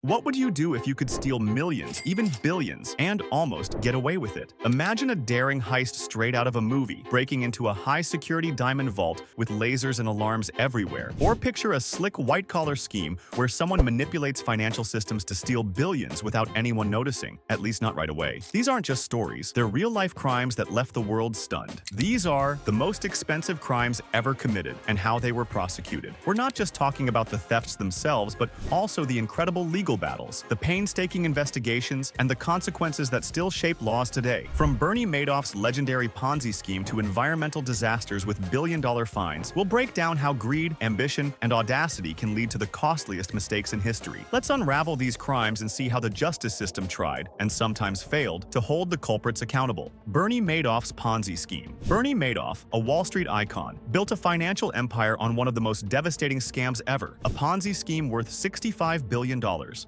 What would you do if you could steal millions, even billions, and almost get away with it? Imagine a daring heist straight out of a movie, breaking into a high-security diamond vault with lasers and alarms everywhere. Or picture a slick white-collar scheme where someone manipulates financial systems to steal billions without anyone noticing, at least not right away. These aren't just stories, they're real-life crimes that left the world stunned. These are the most expensive crimes ever committed and how they were prosecuted. We're not just talking about the thefts themselves, but also the incredible legal battles, the painstaking investigations, and the consequences that still shape laws today. From Bernie Madoff's legendary Ponzi scheme to environmental disasters with billion-dollar fines, we'll break down how greed, ambition, and audacity can lead to the costliest mistakes in history. Let's unravel these crimes and see how the justice system tried, and sometimes failed, to hold the culprits accountable. Bernie Madoff's Ponzi scheme. Bernie Madoff, a Wall Street icon, built a financial empire on one of the most devastating scams ever, a Ponzi scheme worth $65 billion.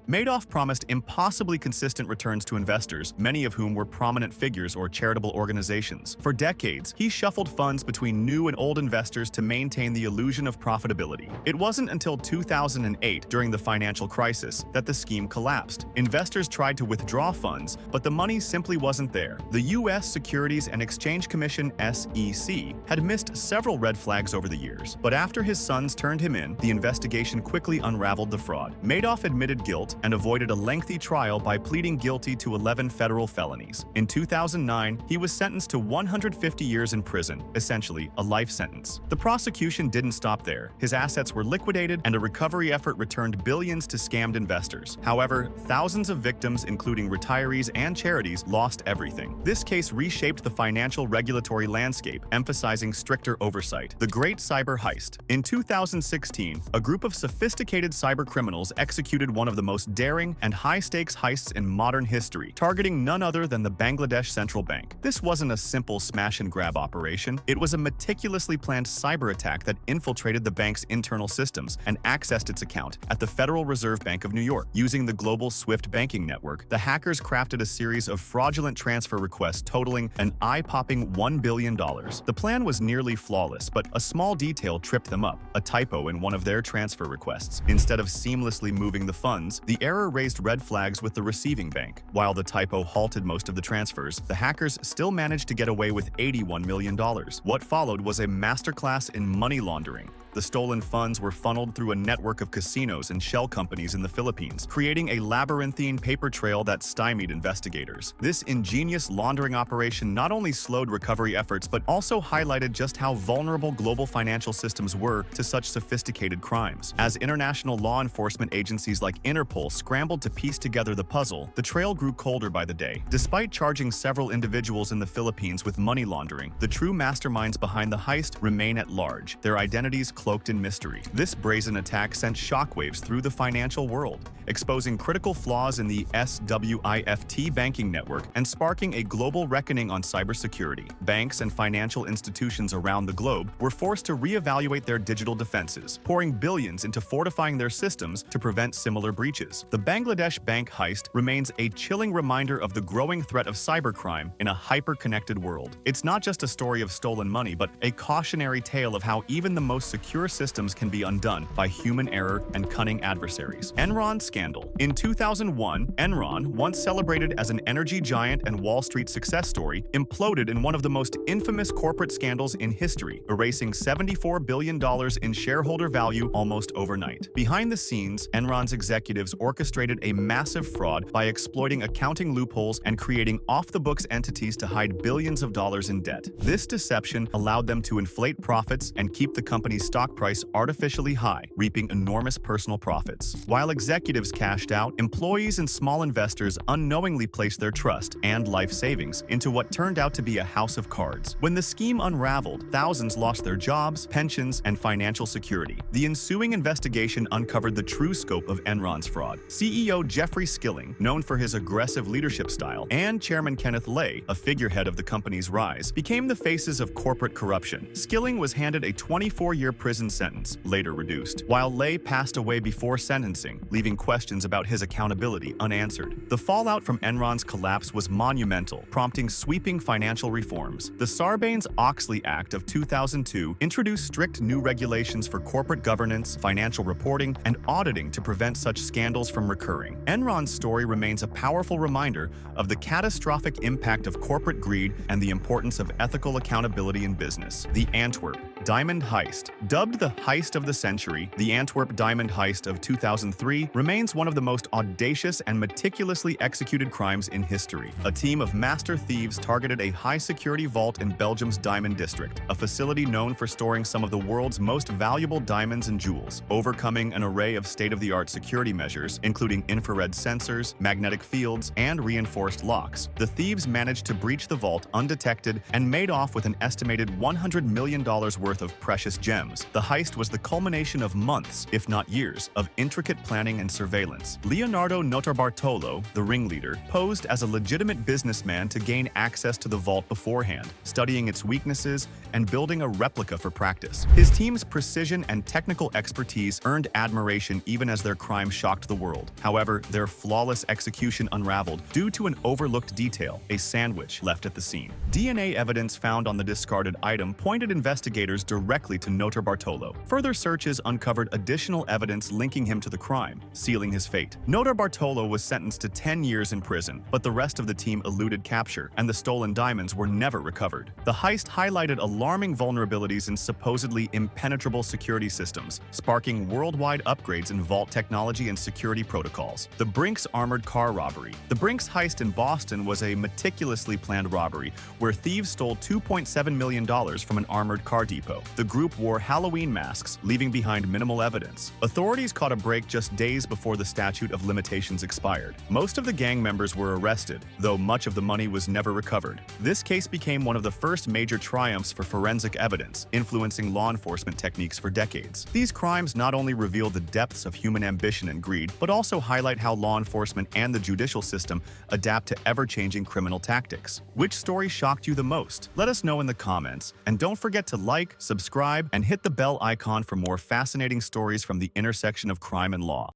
Madoff promised impossibly consistent returns to investors, many of whom were prominent figures or charitable organizations. For decades, he shuffled funds between new and old investors to maintain the illusion of profitability. It wasn't until 2008, during the financial crisis, that the scheme collapsed. Investors tried to withdraw funds, but the money simply wasn't there. The U.S. Securities and Exchange Commission (SEC) had missed several red flags over the years, but after his sons turned him in, the investigation quickly unraveled the fraud. Madoff admitted guilt and avoided a lengthy trial by pleading guilty to 11 federal felonies. In 2009, he was sentenced to 150 years in prison, essentially a life sentence. The prosecution didn't stop there. His assets were liquidated and a recovery effort returned billions to scammed investors. However, thousands of victims, including retirees and charities, lost everything. This case reshaped the financial regulatory landscape, emphasizing stricter oversight. The Great Cyber Heist. In 2016, a group of sophisticated cyber criminals executed one of the most daring and high-stakes heists in modern history, targeting none other than the Bangladesh Central Bank. This wasn't a simple smash-and-grab operation. It was a meticulously planned cyber attack that infiltrated the bank's internal systems and accessed its account at the Federal Reserve Bank of New York. Using the global SWIFT banking network, the hackers crafted a series of fraudulent transfer requests totaling an eye-popping $1 billion. The plan was nearly flawless, but a small detail tripped them up, a typo in one of their transfer requests. Instead of seamlessly moving the funds, the error raised red flags with the receiving bank. While the typo halted most of the transfers, the hackers still managed to get away with $81 million. What followed was a masterclass in money laundering. The stolen funds were funneled through a network of casinos and shell companies in the Philippines, creating a labyrinthine paper trail that stymied investigators. This ingenious laundering operation not only slowed recovery efforts but also highlighted just how vulnerable global financial systems were to such sophisticated crimes. As international law enforcement agencies like Interpol scrambled to piece together the puzzle, the trail grew colder by the day. Despite charging several individuals in the Philippines with money laundering, the true masterminds behind the heist remain at large, their identities cloaked in mystery. This brazen attack sent shockwaves through the financial world, exposing critical flaws in the SWIFT banking network and sparking a global reckoning on cybersecurity. Banks and financial institutions around the globe were forced to reevaluate their digital defenses, pouring billions into fortifying their systems to prevent similar breaches. The Bangladesh bank heist remains a chilling reminder of the growing threat of cybercrime in a hyper-connected world. It's not just a story of stolen money, but a cautionary tale of how even the most secure systems can be undone by human error and cunning adversaries. Enron scandal. In 2001, Enron, once celebrated as an energy giant and Wall Street success story, imploded in one of the most infamous corporate scandals in history, erasing $74 billion in shareholder value almost overnight. Behind the scenes, Enron's executives orchestrated a massive fraud by exploiting accounting loopholes and creating off-the-books entities to hide billions of dollars in debt. This deception allowed them to inflate profits and keep the company's stock price artificially high, reaping enormous personal profits. While executives cashed out, employees and small investors unknowingly placed their trust and life savings into what turned out to be a house of cards. When the scheme unraveled, thousands lost their jobs, pensions, and financial security. The ensuing investigation uncovered the true scope of Enron's fraud. CEO Jeffrey Skilling, known for his aggressive leadership style, and Chairman Kenneth Lay, a figurehead of the company's rise, became the faces of corporate corruption. Skilling was handed a 24-year prison sentence, later reduced, while Lay passed away before sentencing, leaving questions about his accountability unanswered. The fallout from Enron's collapse was monumental, prompting sweeping financial reforms. The Sarbanes-Oxley Act of 2002 introduced strict new regulations for corporate governance, financial reporting, and auditing to prevent such scandals scandals from recurring. Enron's story remains a powerful reminder of the catastrophic impact of corporate greed and the importance of ethical accountability in business. The Antwerp Diamond Heist. Dubbed the heist of the century, the Antwerp Diamond Heist of 2003 remains one of the most audacious and meticulously executed crimes in history. A team of master thieves targeted a high-security vault in Belgium's Diamond District, a facility known for storing some of the world's most valuable diamonds and jewels. Overcoming an array of state-of-the-art security measures, including infrared sensors, magnetic fields, and reinforced locks, the thieves managed to breach the vault undetected and made off with an estimated $100 million worth of precious gems. The heist was the culmination of months, if not years, of intricate planning and surveillance. Leonardo Notarbartolo, the ringleader, posed as a legitimate businessman to gain access to the vault beforehand, studying its weaknesses and building a replica for practice. His team's precision and technical expertise earned admiration even as their crime shocked the world. However, their flawless execution unraveled due to an overlooked detail: a sandwich left at the scene. DNA evidence found on the discarded item pointed investigators directly to Notarbartolo. Further searches uncovered additional evidence linking him to the crime, sealing his fate. Notarbartolo was sentenced to 10 years in prison, but the rest of the team eluded capture, and the stolen diamonds were never recovered. The heist highlighted alarming vulnerabilities in supposedly impenetrable security systems, sparking worldwide upgrades in vault technology and security protocols. The Brinks armored car robbery. The Brinks heist in Boston was a meticulously planned robbery where thieves stole $2.7 million from an armored car depot. The group wore Halloween masks, leaving behind minimal evidence. Authorities caught a break just days before the statute of limitations expired. Most of the gang members were arrested, though much of the money was never recovered. This case became one of the first major triumphs for forensic evidence, influencing law enforcement techniques for decades. These crimes not only reveal the depths of human ambition and greed, but also highlight how law enforcement and the judicial system adapt to ever-changing criminal tactics. Which story shocked you the most? Let us know in the comments, and don't forget to like, subscribe, and hit the bell icon for more fascinating stories from the intersection of crime and law.